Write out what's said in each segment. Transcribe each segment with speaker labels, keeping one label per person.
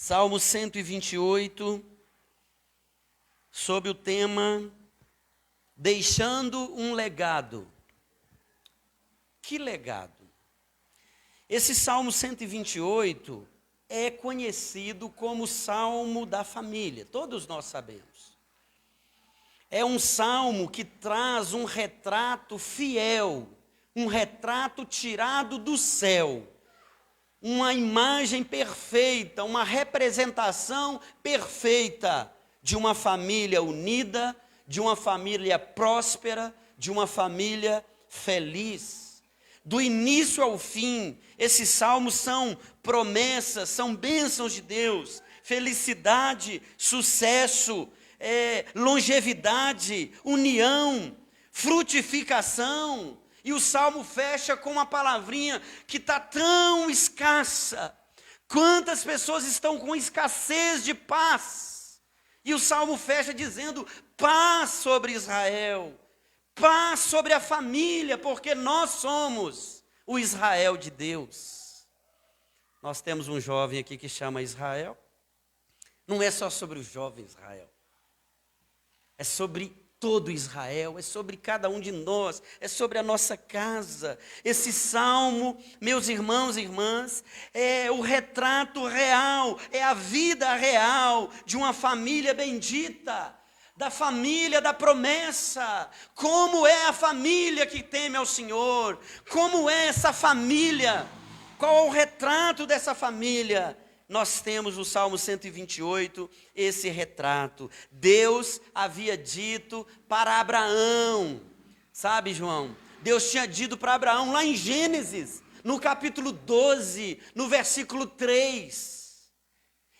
Speaker 1: Salmo 128, sob o tema Deixando um legado. Que legado? Esse Salmo 128 é conhecido como Salmo da família, todos nós sabemos. É um salmo que traz um retrato fiel, um retrato tirado do céu, uma imagem perfeita, uma representação perfeita de uma família unida, de uma família próspera, de uma família feliz. Do início ao fim, esses salmos são promessas, são bênçãos de Deus, felicidade, sucesso, longevidade, união, frutificação. E o salmo fecha com uma palavrinha que está tão escassa. Quantas pessoas estão com escassez de paz? E o salmo fecha dizendo: paz sobre Israel, paz sobre a família, porque nós somos o Israel de Deus. Nós temos um jovem aqui que chama Israel. Não é só sobre o jovem Israel, é sobre todo Israel, é sobre cada um de nós, é sobre a nossa casa. Esse salmo, meus irmãos e irmãs, é o retrato real, é a vida real de uma família bendita, da família da promessa. Como é a família que teme ao Senhor? Como é essa família? Qual é o retrato dessa família? Nós temos no Salmo 128 esse retrato. Deus havia dito para Abraão, sabe, João? Deus tinha dito para Abraão lá em Gênesis, no capítulo 12, no versículo 3.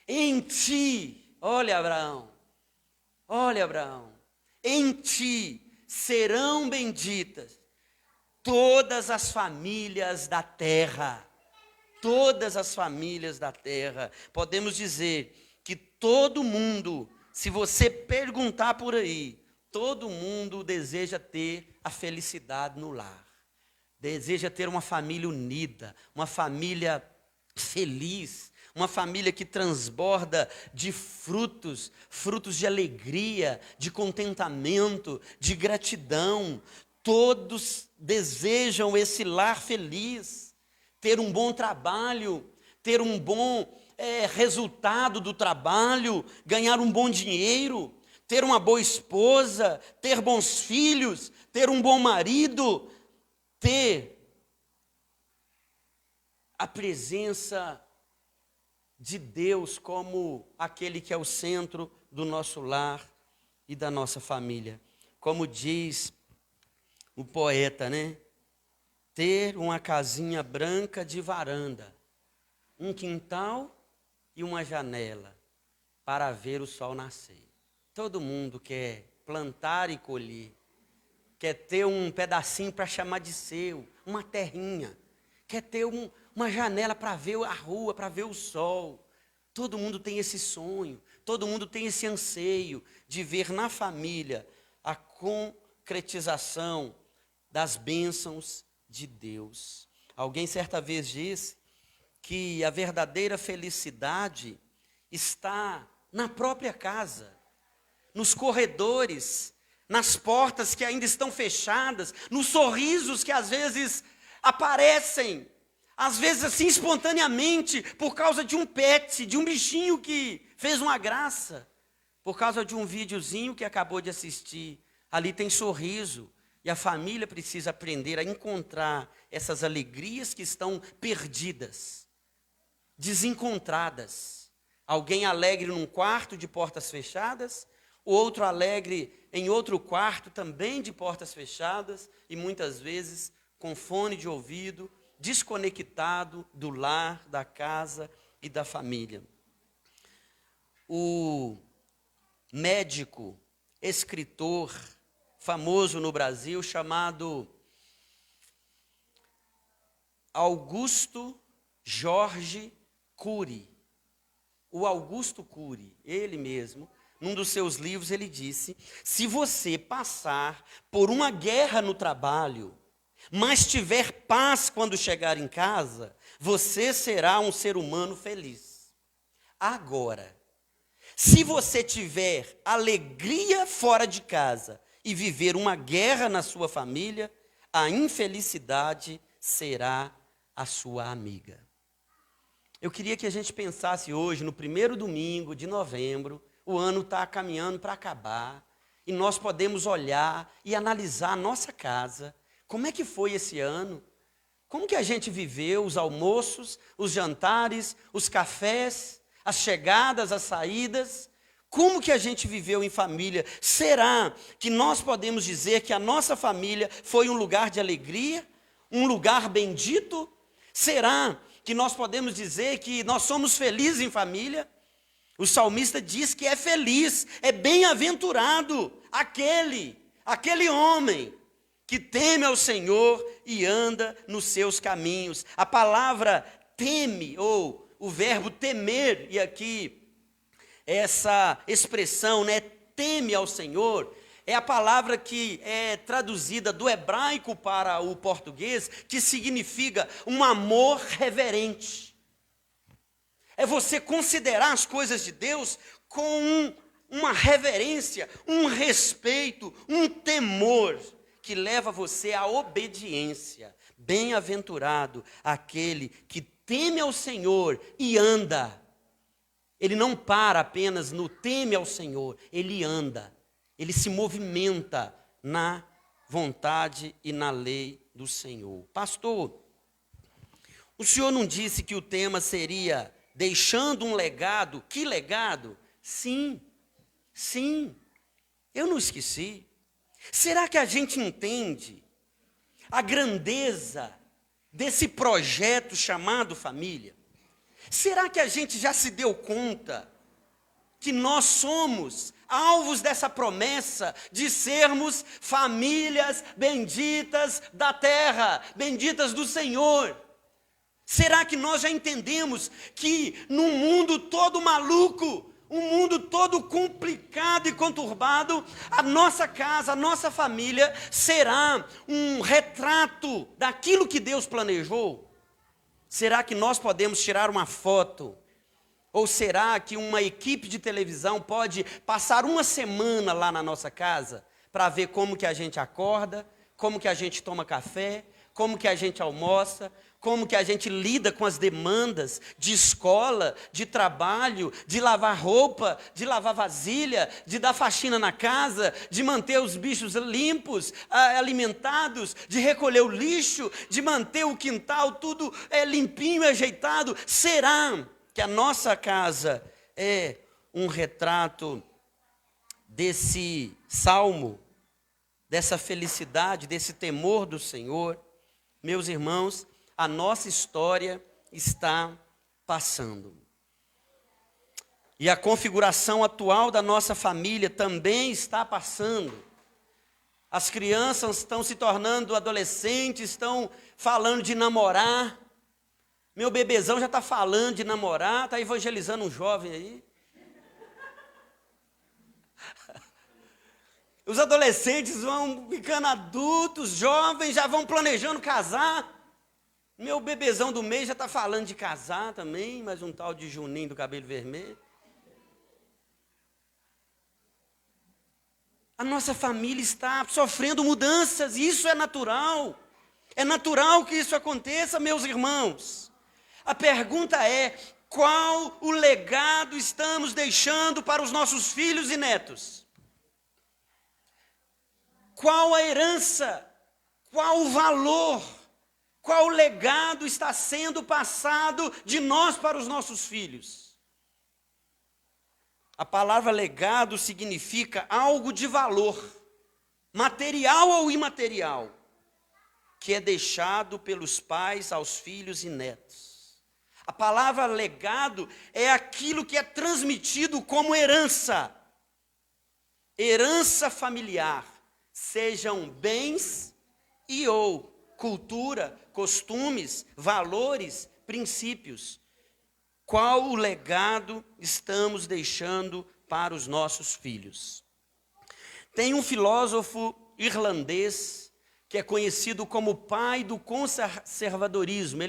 Speaker 1: Em ti, olha Abraão, em ti serão benditas todas as famílias da terra. Todas as famílias da terra. Podemos dizer que todo mundo, se você perguntar por aí, todo mundo deseja ter a felicidade no lar. Deseja ter uma família unida, uma família feliz, uma família que transborda de frutos de alegria, de contentamento, de gratidão. Todos desejam esse lar feliz. Ter um bom trabalho, ter um bom resultado do trabalho, ganhar um bom dinheiro, ter uma boa esposa, ter bons filhos, ter um bom marido, ter a presença de Deus como aquele que é o centro do nosso lar e da nossa família. Como diz o poeta, né? Ter uma casinha branca de varanda, um quintal e uma janela para ver o sol nascer. Todo mundo quer plantar e colher, quer ter um pedacinho para chamar de seu, uma terrinha, quer ter uma janela para ver a rua, para ver o sol. Todo mundo tem esse sonho, todo mundo tem esse anseio de ver na família a concretização das bênçãos de Deus. Alguém certa vez disse que a verdadeira felicidade está na própria casa, nos corredores, nas portas que ainda estão fechadas, nos sorrisos que às vezes aparecem, às vezes assim espontaneamente, por causa de um pet, de um bichinho que fez uma graça, por causa de um videozinho que acabou de assistir. Ali tem sorriso. E a família precisa aprender a encontrar essas alegrias que estão perdidas, desencontradas. Alguém alegre num quarto de portas fechadas, outro alegre em outro quarto também de portas fechadas, e muitas vezes com fone de ouvido, desconectado do lar, da casa e da família. O médico, escritor, famoso no Brasil, chamado Augusto Jorge Cury. O Augusto Cury, ele mesmo, num dos seus livros, ele disse: se você passar por uma guerra no trabalho, mas tiver paz quando chegar em casa, você será um ser humano feliz. agora. Se você tiver alegria fora de casa e viver uma guerra na sua família, a infelicidade será a sua amiga. Eu queria que a gente pensasse hoje, no primeiro domingo de novembro, o ano está caminhando para acabar, e nós podemos olhar e analisar a nossa casa. Como é que foi esse ano? Como que a gente viveu os almoços, os jantares, os cafés, as chegadas, as saídas? Como que a gente viveu em família? Será que nós podemos dizer que a nossa família foi um lugar de alegria? Um lugar bendito? Será que nós podemos dizer que nós somos felizes em família? O salmista diz que é feliz, é bem-aventurado aquele homem que teme ao Senhor e anda nos seus caminhos. A palavra teme, ou o verbo temer, e aqui essa expressão, né, teme ao Senhor, é a palavra que é traduzida do hebraico para o português, que significa um amor reverente. É você considerar as coisas de Deus com uma reverência, um respeito, um temor, que leva você à obediência. Bem-aventurado aquele que teme ao Senhor e anda. Ele não para apenas no teme ao Senhor, ele anda. Ele se movimenta na vontade e na lei do Senhor. Pastor, o senhor não disse que o tema seria deixando um legado? Que legado? Sim, eu não esqueci. Será que a gente entende a grandeza desse projeto chamado família? Será que a gente já se deu conta que nós somos alvos dessa promessa de sermos famílias benditas da terra, benditas do Senhor? Será que nós já entendemos que num mundo todo maluco, um mundo todo complicado e conturbado, a nossa casa, a nossa família será um retrato daquilo que Deus planejou? Será que nós podemos tirar uma foto? Ou será que uma equipe de televisão pode passar uma semana lá na nossa casa para ver como que a gente acorda, como que a gente toma café, como que a gente almoça, como que a gente lida com as demandas de escola, de trabalho, de lavar roupa, de lavar vasilha, de dar faxina na casa, de manter os bichos limpos, alimentados, de recolher o lixo, de manter o quintal tudo limpinho e ajeitado? Será que a nossa casa é um retrato desse salmo, dessa felicidade, desse temor do Senhor? Meus irmãos, a nossa história está passando. E a configuração atual da nossa família também está passando. As crianças estão se tornando adolescentes, estão falando de namorar. Meu bebezão já está falando de namorar, está evangelizando um jovem aí. Os adolescentes vão ficando adultos, jovens, já vão planejando casar. Meu bebezão do mês já está falando de casar também, mas um tal de Juninho do cabelo vermelho. A nossa família está sofrendo mudanças, e isso é natural. É natural que isso aconteça, meus irmãos. A pergunta é: qual o legado estamos deixando para os nossos filhos e netos? Qual a herança? Qual o valor? Qual legado está sendo passado de nós para os nossos filhos? A palavra legado significa algo de valor, material ou imaterial, que é deixado pelos pais aos filhos e netos. A palavra legado é aquilo que é transmitido como herança. Herança familiar, sejam bens e ou cultura, costumes, valores, princípios. Qual o legado estamos deixando para os nossos filhos? Tem um filósofo irlandês que é conhecido como o pai do conservadorismo.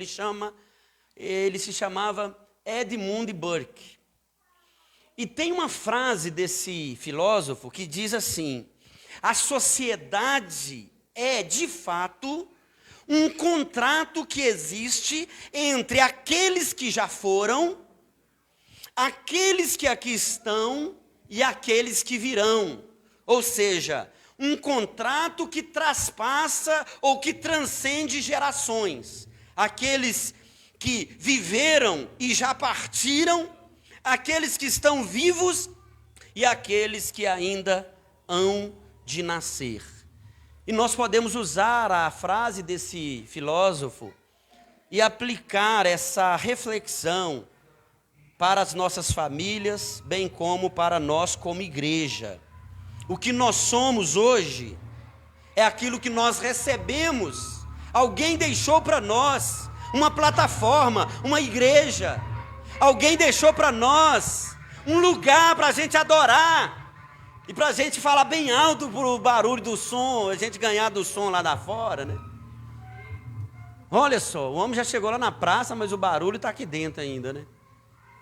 Speaker 1: Ele se chamava Edmund Burke. E tem uma frase desse filósofo que diz assim: a sociedade é, de fato, um contrato que existe entre aqueles que já foram, aqueles que aqui estão e aqueles que virão. Ou seja, um contrato que traspassa ou que transcende gerações. Aqueles que viveram e já partiram, aqueles que estão vivos e aqueles que ainda hão de nascer. E nós podemos usar a frase desse filósofo e aplicar essa reflexão para as nossas famílias, bem como para nós como igreja. O que nós somos hoje é aquilo que nós recebemos. Alguém deixou para nós uma plataforma, uma igreja. Alguém deixou para nós um lugar para a gente adorar. E para a gente falar bem alto pro barulho do som, a gente ganhar do som lá da fora, né? Olha só, o homem já chegou lá na praça, mas o barulho está aqui dentro ainda, né?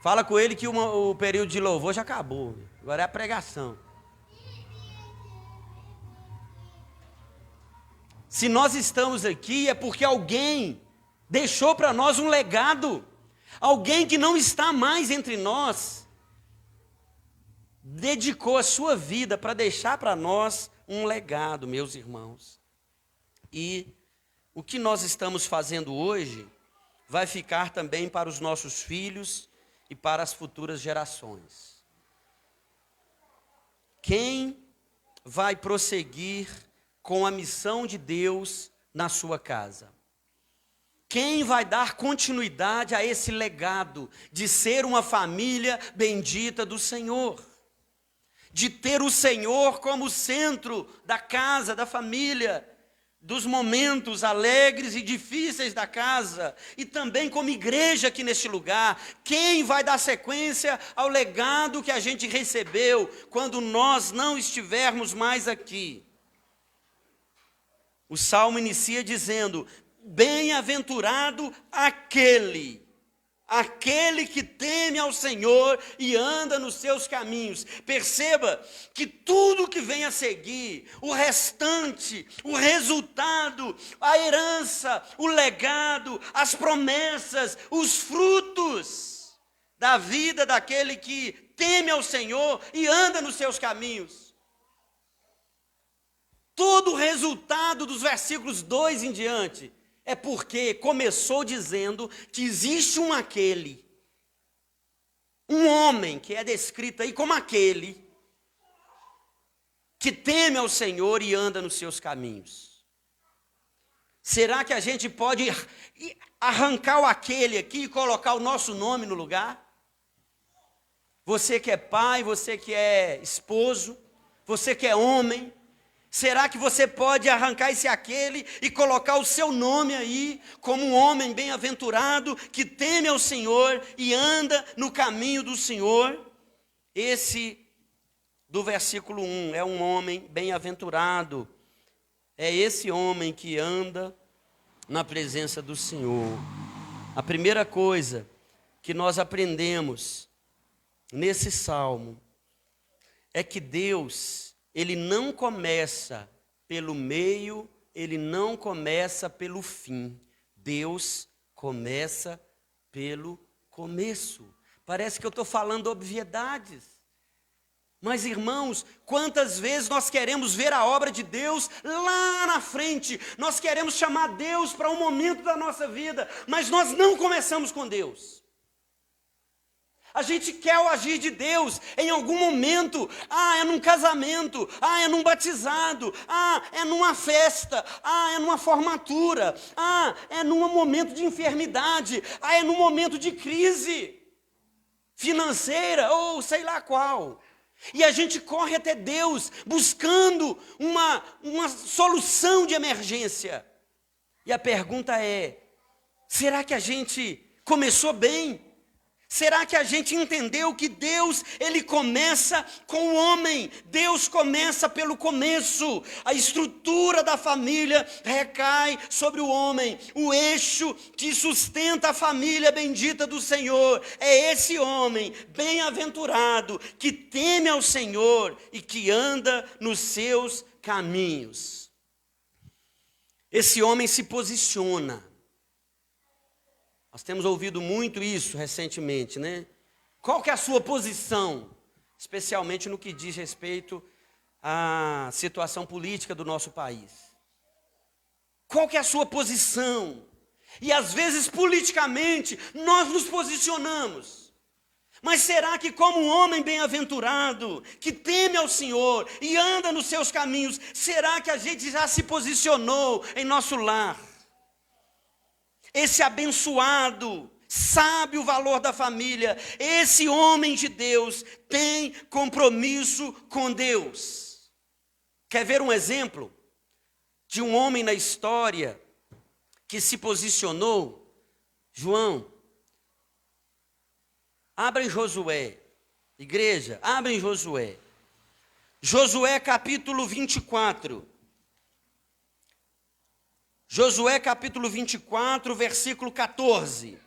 Speaker 1: Fala com ele que o período de louvor já acabou. Agora é a pregação. Se nós estamos aqui é porque alguém deixou para nós um legado. Alguém que não está mais entre nós dedicou a sua vida para deixar para nós um legado, meus irmãos. E o que nós estamos fazendo hoje vai ficar também para os nossos filhos e para as futuras gerações. Quem vai prosseguir com a missão de Deus na sua casa? Quem vai dar continuidade a esse legado de ser uma família bendita do Senhor? De ter o Senhor como centro da casa, da família, dos momentos alegres e difíceis da casa, e também como igreja aqui neste lugar. Quem vai dar sequência ao legado que a gente recebeu quando nós não estivermos mais aqui? O salmo inicia dizendo: bem-aventurado aquele que teme ao Senhor e anda nos seus caminhos. Perceba que tudo que vem a seguir, o restante, o resultado, a herança, o legado, as promessas, os frutos da vida daquele que teme ao Senhor e anda nos seus caminhos. Todo o resultado dos versículos 2 em diante é porque começou dizendo que existe um homem que é descrito aí como aquele que teme ao Senhor e anda nos seus caminhos. Será que a gente pode arrancar o aquele aqui e colocar o nosso nome no lugar? Você que é pai, você que é esposo, você que é homem, será que você pode arrancar esse aquele e colocar o seu nome aí como um homem bem-aventurado que teme ao Senhor e anda no caminho do Senhor? Esse do versículo 1 é um homem bem-aventurado. É esse homem que anda na presença do Senhor. A primeira coisa que nós aprendemos nesse salmo é que Deus, Ele não começa pelo meio, Ele não começa pelo fim. Deus começa pelo começo. Parece que eu estou falando obviedades. Mas, irmãos, quantas vezes nós queremos ver a obra de Deus lá na frente. Nós queremos chamar Deus para um momento da nossa vida, mas nós não começamos com Deus. A gente quer o agir de Deus em algum momento. É num casamento, é num batizado, é numa festa, é numa formatura, é num momento de enfermidade, é num momento de crise financeira ou sei lá qual. E a gente corre até Deus buscando uma solução de emergência. E a pergunta é: será que a gente começou bem? Será que a gente entendeu que Deus, Ele começa com o homem? Deus começa pelo começo. A estrutura da família recai sobre o homem. O eixo que sustenta a família bendita do Senhor é esse homem bem-aventurado, que teme ao Senhor e que anda nos seus caminhos. Esse homem se posiciona. Nós temos ouvido muito isso recentemente, né? Qual que é a sua posição? Especialmente no que diz respeito à situação política do nosso país. Qual que é a sua posição? E às vezes, politicamente, nós nos posicionamos. Mas será que como um homem bem-aventurado, que teme ao Senhor e anda nos seus caminhos, será que a gente já se posicionou em nosso lar? Esse abençoado sabe o valor da família. Esse homem de Deus tem compromisso com Deus. Quer ver um exemplo de um homem na história que se posicionou? João, abra em Josué. Igreja, abra em Josué. Josué capítulo 24. Josué capítulo 24, versículo 14.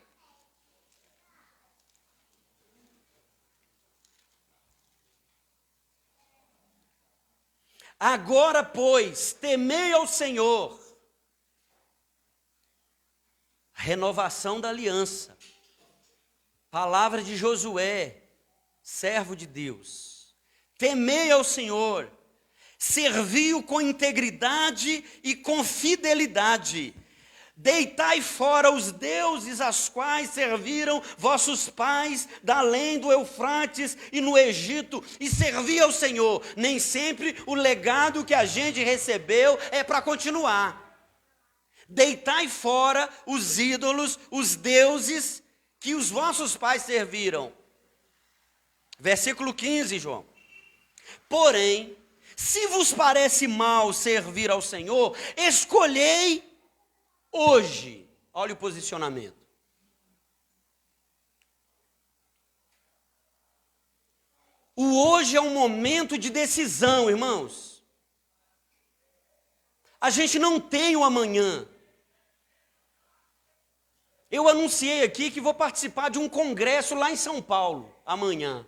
Speaker 1: Agora, pois, temei ao Senhor. Renovação da aliança. Palavra de Josué, servo de Deus. Temei ao Senhor. Servi-o com integridade e com fidelidade. Deitai fora os deuses aos quais serviram vossos pais, da além do Eufrates e no Egito, e servi ao Senhor. Nem sempre o legado que a gente recebeu é para continuar. Deitai fora os ídolos, os deuses que os vossos pais serviram. Versículo 15, João. Porém, se vos parece mal servir ao Senhor, escolhei hoje. Olha o posicionamento. O hoje é um momento de decisão, irmãos. A gente não tem o amanhã. Eu anunciei aqui que vou participar de um congresso lá em São Paulo, amanhã.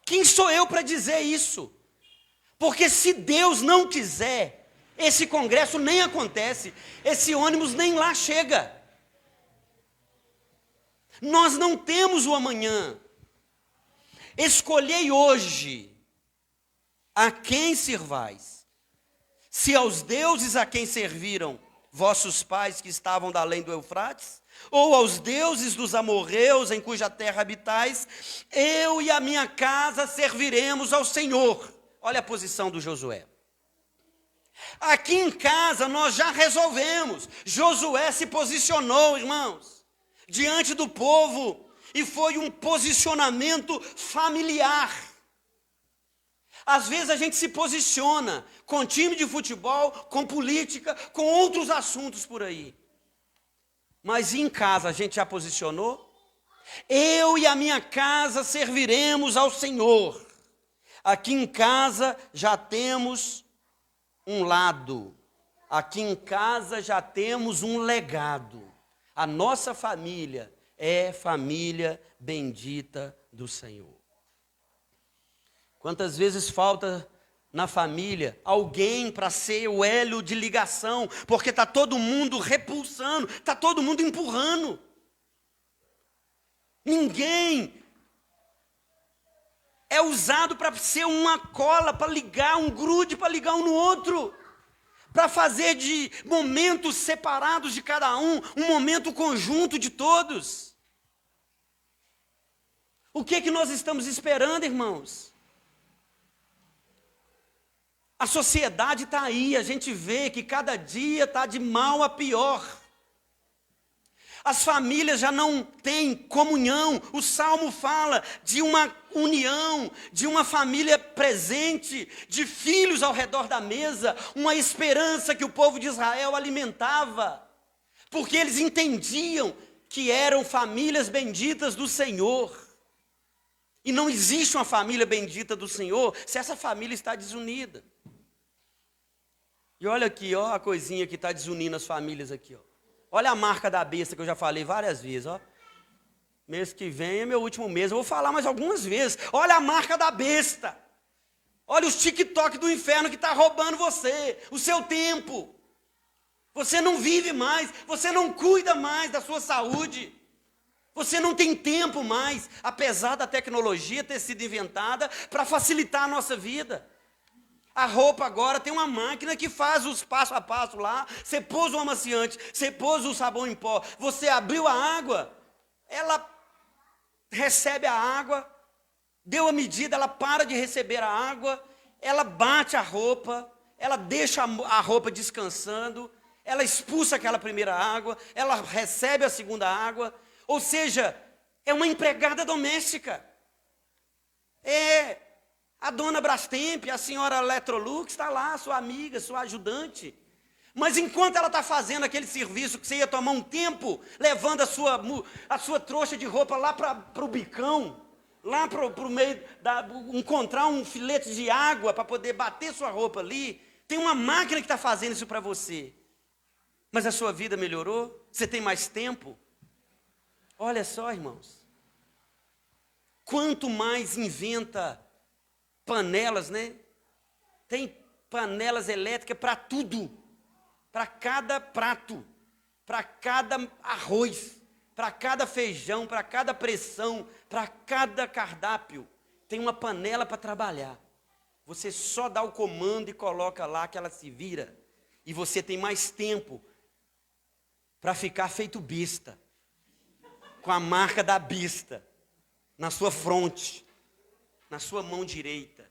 Speaker 1: Quem sou eu para dizer isso? Porque se Deus não quiser, esse congresso nem acontece, esse ônibus nem lá chega. Nós não temos o amanhã. Escolhei hoje a quem servais. Se aos deuses a quem serviram vossos pais que estavam da além do Eufrates, ou aos deuses dos amorreus em cuja terra habitais, eu e a minha casa serviremos ao Senhor. Olha a posição do Josué. Aqui em casa nós já resolvemos. Josué se posicionou, irmãos, diante do povo, e foi um posicionamento familiar. Às vezes a gente se posiciona com time de futebol, com política, com outros assuntos por aí. Mas em casa a gente já posicionou? Eu e a minha casa serviremos ao Senhor. Aqui em casa já temos um lado. Aqui em casa já temos um legado. A nossa família é família bendita do Senhor. Quantas vezes falta na família alguém para ser o elo de ligação, porque está todo mundo repulsando, está todo mundo empurrando. Ninguém é usado para ser uma cola, para ligar, um grude para ligar um no outro, para fazer de momentos separados de cada um momento conjunto de todos. O que é que nós estamos esperando, irmãos? A sociedade está aí, a gente vê que cada dia está de mal a pior. As famílias já não têm comunhão. O Salmo fala de uma união, de uma família presente, de filhos ao redor da mesa, uma esperança que o povo de Israel alimentava, porque eles entendiam que eram famílias benditas do Senhor. E não existe uma família bendita do Senhor se essa família está desunida. E olha aqui, ó, a coisinha que está desunindo as famílias aqui, ó. Olha a marca da besta que eu já falei várias vezes, ó. Mês que vem é meu último mês, eu vou falar mais algumas vezes. Olha a marca da besta. Olha os TikTok do inferno que está roubando você, o seu tempo. Você não vive mais, você não cuida mais da sua saúde. Você não tem tempo mais, apesar da tecnologia ter sido inventada para facilitar a nossa vida. A roupa agora tem uma máquina que faz os passo a passo lá. Você pôs o amaciante, você pôs o sabão em pó, você abriu a água, ela recebe a água, deu a medida, ela para de receber a água, ela bate a roupa, ela deixa a roupa descansando, ela expulsa aquela primeira água, ela recebe a segunda água. Ou seja, é uma empregada doméstica. É a dona Brastemp, a senhora Electrolux, está lá, sua amiga, sua ajudante. Mas enquanto ela está fazendo aquele serviço que você ia tomar um tempo, levando a sua trouxa de roupa lá para o bicão, lá para o meio, encontrar um filete de água para poder bater sua roupa ali, tem uma máquina que está fazendo isso para você. Mas a sua vida melhorou? Você tem mais tempo? Olha só, irmãos, quanto mais inventa panelas, né? Tem panelas elétricas para tudo, para cada prato, para cada arroz, para cada feijão, para cada pressão, para cada cardápio. Tem uma panela para trabalhar. Você só dá o comando e coloca lá que ela se vira. E você tem mais tempo para ficar feito besta, com a marca da besta na sua fronte, na sua mão direita.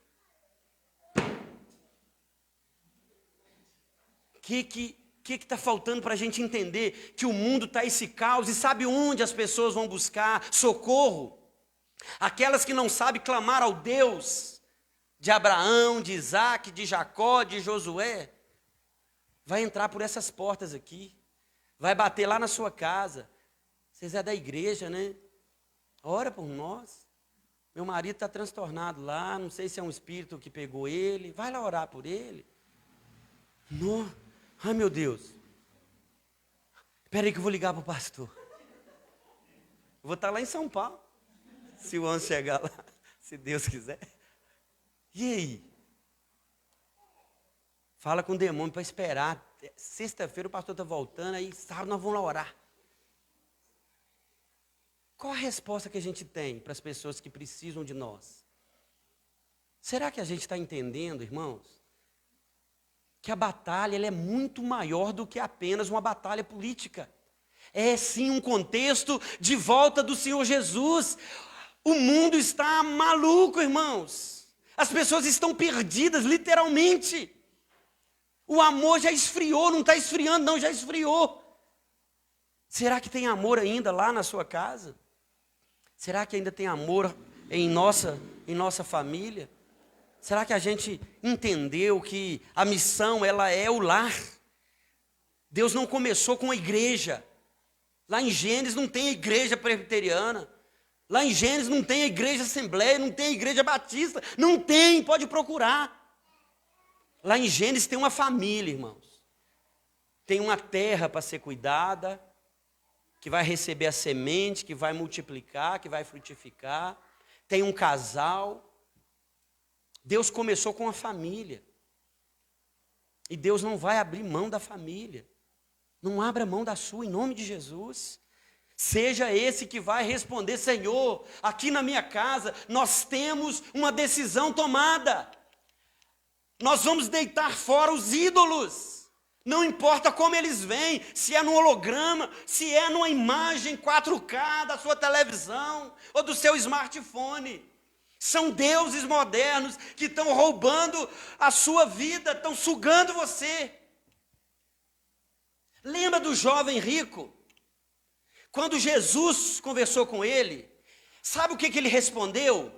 Speaker 1: O que está faltando para a gente entender que o mundo está esse caos? E sabe onde as pessoas vão buscar socorro? Aquelas que não sabem clamar ao Deus de Abraão, de Isaac, de Jacó, de Josué, vai entrar por essas portas aqui, vai bater lá na sua casa. Vocês é da igreja, né? Ora por nós. Meu marido está transtornado lá, não sei se é um espírito que pegou ele. Vai lá orar por ele. Não. Ai, meu Deus. Espera aí que eu vou ligar para o pastor. Eu vou estar lá em São Paulo, se o anjo chegar lá, se Deus quiser. E aí? Fala com o demônio para esperar. Sexta-feira o pastor está voltando, aí sábado nós vamos lá orar. Qual a resposta que a gente tem para as pessoas que precisam de nós? Será que a gente está entendendo, irmãos, que a batalha ela é muito maior do que apenas uma batalha política? É sim um contexto de volta do Senhor Jesus. O mundo está maluco, irmãos. As pessoas estão perdidas, literalmente. O amor já esfriou, não está esfriando, não, já esfriou. Será que tem amor ainda lá na sua casa? Será que ainda tem amor em nossa família? Será que a gente entendeu que a missão ela é o lar? Deus não começou com a igreja. Lá em Gênesis não tem a igreja presbiteriana. Lá em Gênesis não tem a igreja assembleia, não tem a igreja batista. Não tem, pode procurar. Lá em Gênesis tem uma família, irmãos. Tem uma terra para ser cuidada, que vai receber a semente, que vai multiplicar, que vai frutificar. Tem um casal. Deus começou com a família. E Deus não vai abrir mão da família. Não abra mão da sua, em nome de Jesus. Seja esse que vai responder: Senhor, aqui na minha casa nós temos uma decisão tomada. Nós vamos deitar fora os ídolos. Não importa como eles vêm, se é no holograma, se é numa imagem 4K da sua televisão ou do seu smartphone. São deuses modernos que estão roubando a sua vida, estão sugando você. Lembra do jovem rico? Quando Jesus conversou com ele, sabe o que ele respondeu?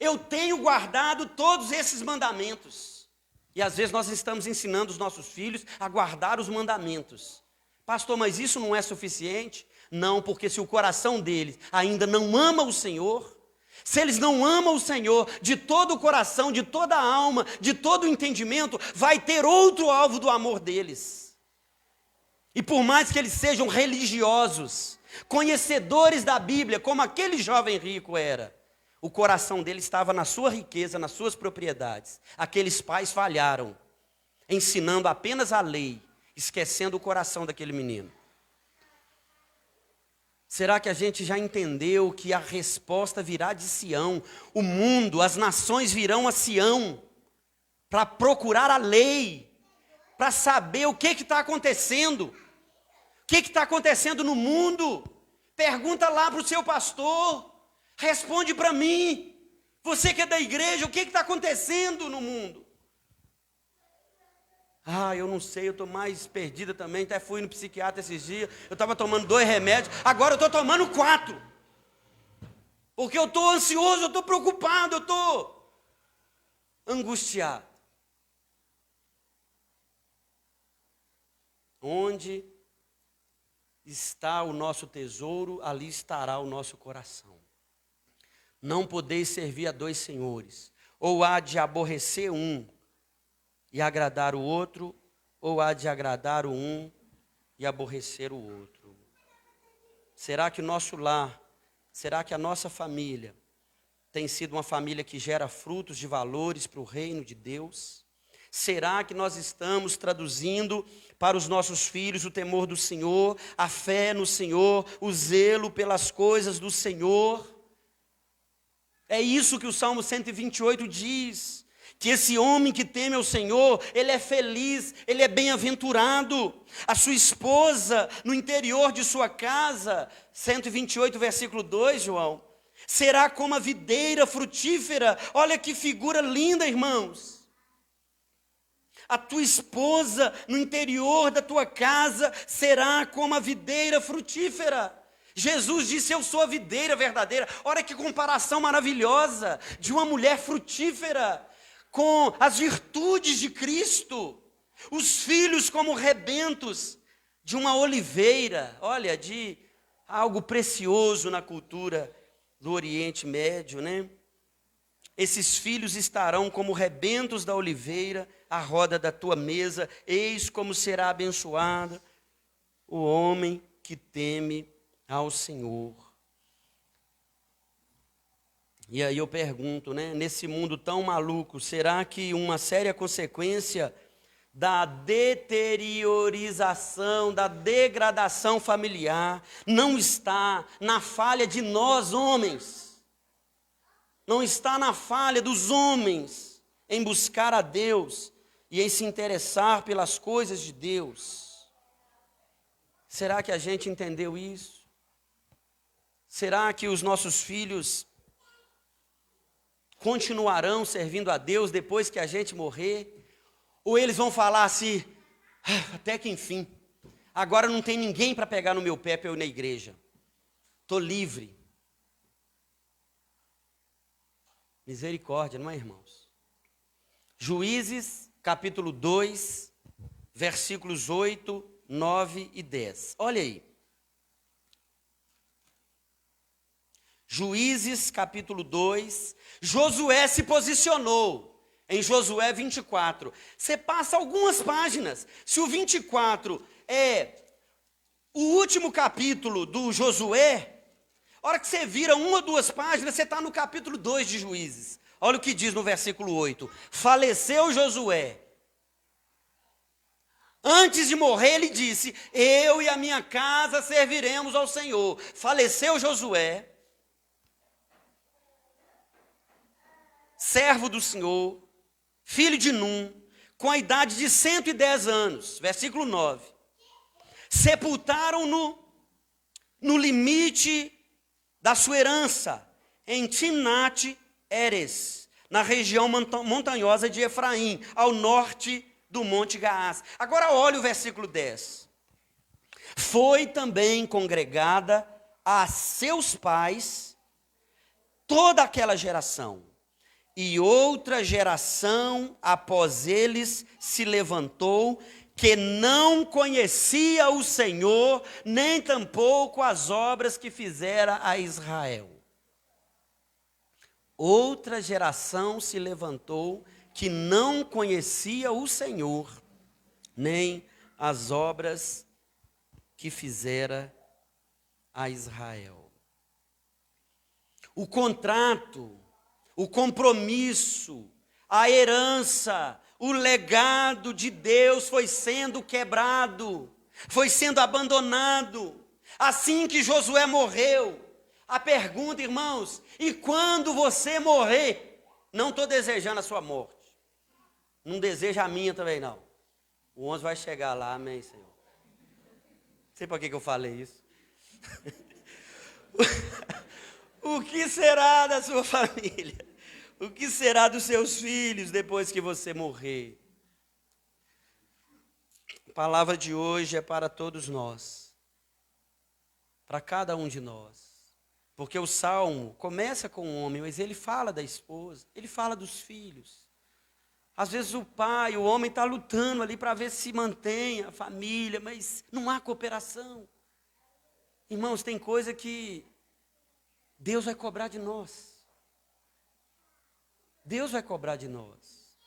Speaker 1: Eu tenho guardado todos esses mandamentos. E às vezes nós estamos ensinando os nossos filhos a guardar os mandamentos. Pastor, mas isso não é suficiente? Não, porque se o coração deles ainda não ama o Senhor, se eles não amam o Senhor de todo o coração, de toda a alma, de todo o entendimento, vai ter outro alvo do amor deles. E por mais que eles sejam religiosos, conhecedores da Bíblia, como aquele jovem rico era, o coração dele estava na sua riqueza, nas suas propriedades. Aqueles pais falharam, ensinando apenas a lei, esquecendo o coração daquele menino. Será que a gente já entendeu que a resposta virá de Sião? O mundo, as nações virão a Sião para procurar a lei, para saber o que está acontecendo. O que está acontecendo no mundo? Pergunta lá para o seu pastor, responde para mim. Você que é da igreja, o que está acontecendo no mundo? Eu não sei, eu estou mais perdida também, até fui no psiquiatra esses dias, eu estava tomando 2 remédios, agora eu estou tomando 4. Porque eu estou ansioso, eu estou preocupado, eu estou angustiado. Onde está o nosso tesouro, ali estará o nosso coração. Não podeis servir a 2 senhores, ou há de aborrecer um e agradar o outro, ou há de agradar o um e aborrecer o outro. Será que o nosso lar, será que a nossa família tem sido uma família que gera frutos de valores para o reino de Deus? Será que nós estamos traduzindo para os nossos filhos o temor do Senhor, a fé no Senhor, o zelo pelas coisas do Senhor? É isso que o Salmo 128 diz. Que esse homem que teme ao Senhor, ele é feliz, ele é bem-aventurado. A sua esposa, no interior de sua casa, 128, versículo 2, João, será como a videira frutífera. Olha que figura linda, irmãos. A tua esposa, no interior da tua casa, será como a videira frutífera. Jesus disse, eu sou a videira verdadeira. Olha que comparação maravilhosa de uma mulher frutífera com as virtudes de Cristo, os filhos como rebentos de uma oliveira, olha, de algo precioso na cultura do Oriente Médio, né? Esses filhos estarão como rebentos da oliveira, à roda da tua mesa, eis como será abençoado o homem que teme ao Senhor. E aí eu pergunto, né, nesse mundo tão maluco, será que uma séria consequência da deteriorização, da degradação familiar, não está na falha de nós homens, não está na falha dos homens em buscar a Deus e em se interessar pelas coisas de Deus? Será que a gente entendeu isso? Será que os nossos filhos continuarão servindo a Deus depois que a gente morrer? Ou eles vão falar assim, até que enfim, agora não tem ninguém para pegar no meu pé para eu ir na igreja, estou livre. Misericórdia, não é, irmãos? Juízes, capítulo 2, versículos 8, 9 e 10. Olha aí. Juízes, capítulo 2, Josué se posicionou em Josué 24. Você passa algumas páginas. Se o 24 é o último capítulo do Josué, a hora que você vira 1 ou 2 páginas, você está no capítulo 2 de Juízes. Olha o que diz no versículo 8. Faleceu Josué. Antes de morrer, ele disse, eu e a minha casa serviremos ao Senhor. Faleceu Josué, servo do Senhor, filho de Num, com a idade de 110 anos. Versículo 9. Sepultaram-no no limite da sua herança, em Timnat-Heres, na região montanhosa de Efraim, ao norte do Monte Gaás. Agora olha o versículo 10. Foi também congregada a seus pais toda aquela geração, e outra geração após eles se levantou, que não conhecia o Senhor, nem tampouco as obras que fizera a Israel. Outra geração se levantou que não conhecia o Senhor, nem as obras que fizera a Israel. O contrato, o compromisso, a herança, o legado de Deus foi sendo quebrado, foi sendo abandonado. Assim que Josué morreu, a pergunta, irmãos, e quando você morrer? Não estou desejando a sua morte, não desejo a minha também não. O 11 vai chegar lá, amém, Senhor. Não sei para que eu falei isso. O que será da sua família? O que será dos seus filhos depois que você morrer? A palavra de hoje é para todos nós, para cada um de nós. Porque o Salmo começa com o homem, mas ele fala da esposa, ele fala dos filhos. Às vezes o pai, o homem está lutando ali para ver se mantém a família, mas não há cooperação. Irmãos, tem coisa que Deus vai cobrar de nós. Deus vai cobrar de nós.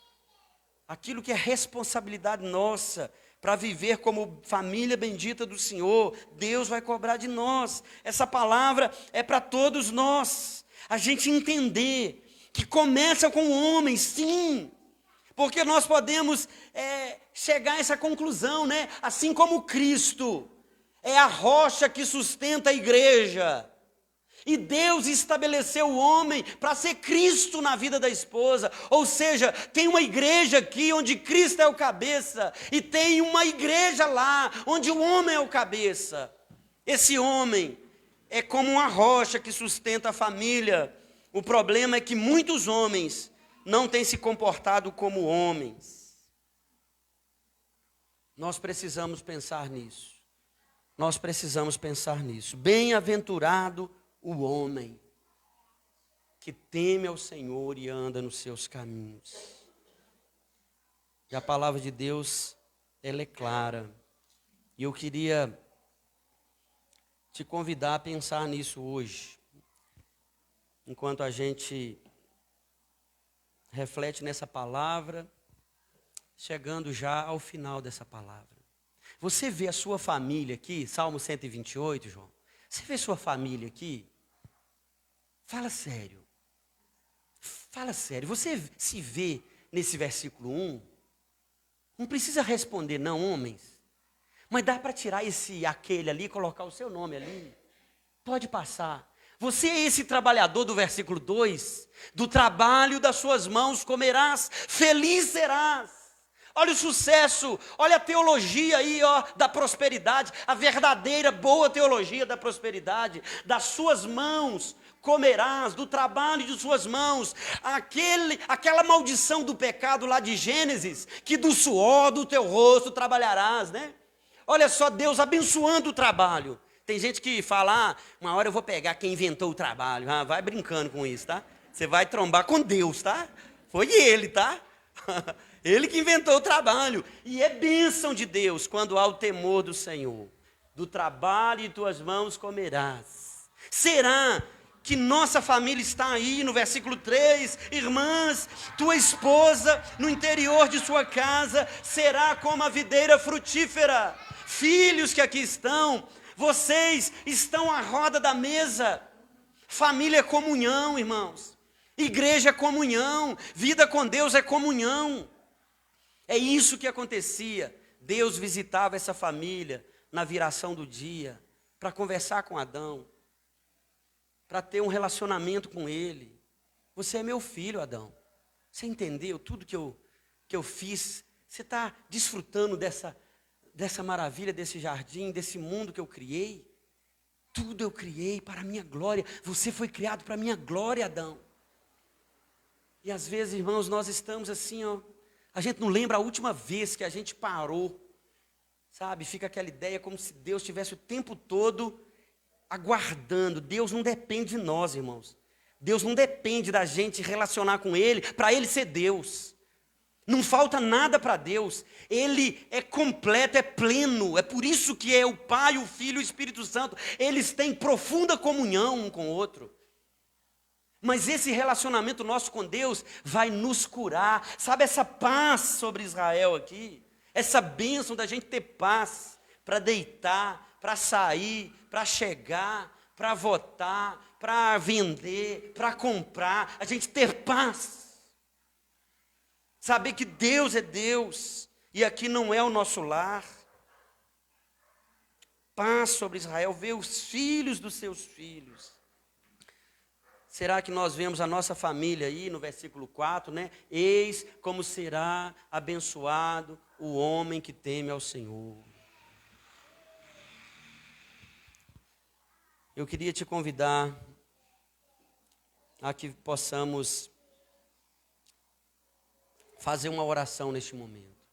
Speaker 1: Aquilo que é responsabilidade nossa para viver como família bendita do Senhor, Deus vai cobrar de nós. Essa palavra é para todos nós. A gente entender que começa com o homem, sim. Porque nós podemos chegar a essa conclusão, né? Assim como Cristo é a rocha que sustenta a igreja. E Deus estabeleceu o homem para ser Cristo na vida da esposa. Ou seja, tem uma igreja aqui onde Cristo é o cabeça. E tem uma igreja lá onde o homem é o cabeça. Esse homem é como uma rocha que sustenta a família. O problema é que muitos homens não têm se comportado como homens. Nós precisamos pensar nisso. Nós precisamos pensar nisso. Bem-aventurado o homem que teme ao Senhor e anda nos seus caminhos. E a palavra de Deus, ela é clara. E eu queria te convidar a pensar nisso hoje, enquanto a gente reflete nessa palavra, chegando já ao final dessa palavra. Você vê a sua família aqui, Salmo 128, João? Você vê sua família aqui? Fala sério. Fala sério. Você se vê nesse versículo 1? Não precisa responder não, homens. Mas dá para tirar aquele ali e colocar o seu nome ali. Pode passar. Você é esse trabalhador do versículo 2. Do trabalho das suas mãos comerás, feliz serás. Olha o sucesso, olha a teologia aí, da prosperidade, a verdadeira boa teologia da prosperidade. Das suas mãos comerás, do trabalho de suas mãos. Aquela maldição do pecado lá de Gênesis, que do suor do teu rosto trabalharás, né? Olha só, Deus abençoando o trabalho. Tem gente que fala, uma hora eu vou pegar quem inventou o trabalho. Vai brincando com isso, tá? Você vai trombar com Deus, tá? Foi ele, tá? Ele que inventou o trabalho. E é bênção de Deus quando há o temor do Senhor. Do trabalho de tuas mãos comerás. Será que nossa família está aí no versículo 3? Irmãs, tua esposa no interior de sua casa será como a videira frutífera. Filhos que aqui estão, vocês estão à roda da mesa. Família é comunhão, irmãos. Igreja é comunhão. Vida com Deus é comunhão. É isso que acontecia. Deus visitava essa família na viração do dia, para conversar com Adão, para ter um relacionamento com ele. Você é meu filho, Adão. Você entendeu tudo que eu fiz? Você está desfrutando dessa maravilha, desse jardim, desse mundo que eu criei? Tudo eu criei para a minha glória. Você foi criado para a minha glória, Adão. E às vezes, irmãos, nós estamos assim, a gente não lembra a última vez que a gente parou, sabe? Fica aquela ideia como se Deus estivesse o tempo todo aguardando. Deus não depende de nós, irmãos. Deus não depende da gente relacionar com Ele para Ele ser Deus. Não falta nada para Deus. Ele é completo, é pleno. É por isso que é o Pai, o Filho e o Espírito Santo. Eles têm profunda comunhão um com o outro. Mas esse relacionamento nosso com Deus vai nos curar. Sabe essa paz sobre Israel aqui? Essa bênção da gente ter paz para deitar, para sair, para chegar, para votar, para vender, para comprar. A gente ter paz. Saber que Deus é Deus e aqui não é o nosso lar. Paz sobre Israel, ver os filhos dos seus filhos. Será que nós vemos a nossa família aí no versículo 4, né? Eis como será abençoado o homem que teme ao Senhor. Eu queria te convidar a que possamos fazer uma oração neste momento.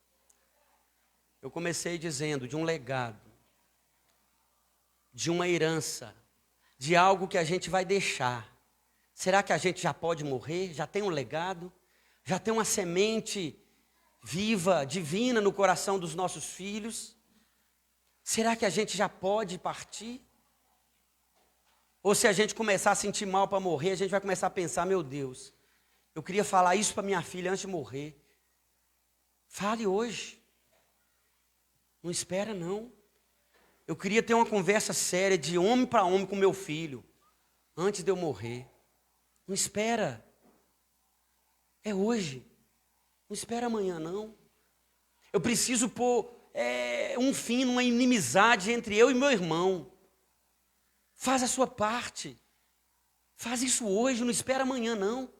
Speaker 1: Eu comecei dizendo de um legado, de uma herança, de algo que a gente vai deixar. Será que a gente já pode morrer? Já tem um legado? Já tem uma semente viva, divina no coração dos nossos filhos? Será que a gente já pode partir? Ou se a gente começar a sentir mal para morrer, a gente vai começar a pensar, meu Deus, eu queria falar isso para minha filha antes de morrer. Fale hoje. Não espera não. Eu queria ter uma conversa séria de homem para homem com meu filho, antes de eu morrer. Não espera. É hoje. Não espera amanhã não. Eu preciso pôr um fim numa inimizade entre eu e meu irmão. Faz a sua parte. Faz isso hoje, não espera amanhã não.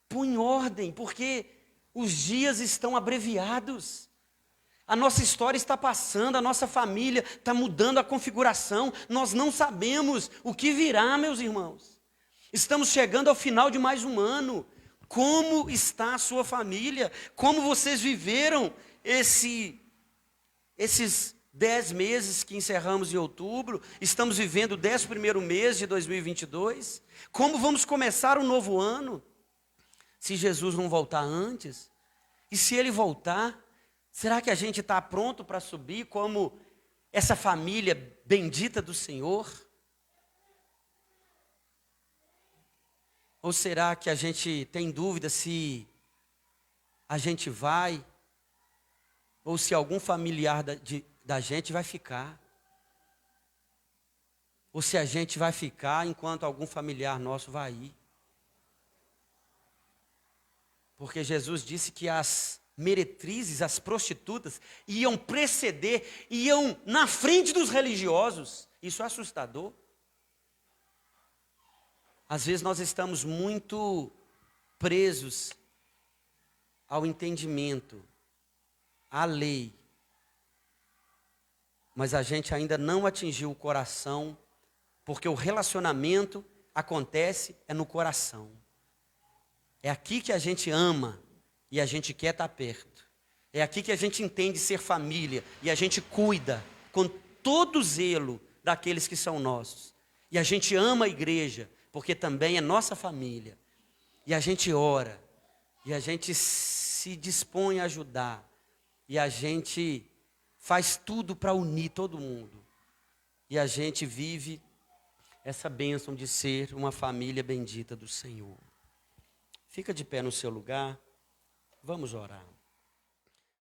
Speaker 1: Põe em ordem, porque os dias estão abreviados. A nossa história está passando, a nossa família está mudando a configuração. Nós não sabemos o que virá, meus irmãos. Estamos chegando ao final de mais um ano. Como está a sua família? Como vocês viveram esses 10 meses que encerramos em outubro? Estamos vivendo o 11º mês de 2022. Como vamos começar um novo ano? Se Jesus não voltar antes? E se Ele voltar, será que a gente está pronto para subir como essa família bendita do Senhor? Ou será que a gente tem dúvida se a gente vai, ou se algum familiar da gente vai ficar? Ou se a gente vai ficar enquanto algum familiar nosso vai ir? Porque Jesus disse que as meretrizes, as prostitutas, iam preceder, iam na frente dos religiosos. Isso é assustador. Às vezes nós estamos muito presos ao entendimento, à lei. Mas a gente ainda não atingiu o coração, porque o relacionamento acontece no coração. É aqui que a gente ama e a gente quer estar perto. É aqui que a gente entende ser família e a gente cuida com todo zelo daqueles que são nossos. E a gente ama a igreja, porque também é nossa família. E a gente ora, e a gente se dispõe a ajudar, e a gente faz tudo para unir todo mundo. E a gente vive essa bênção de ser uma família bendita do Senhor. Fica de pé no seu lugar, vamos orar.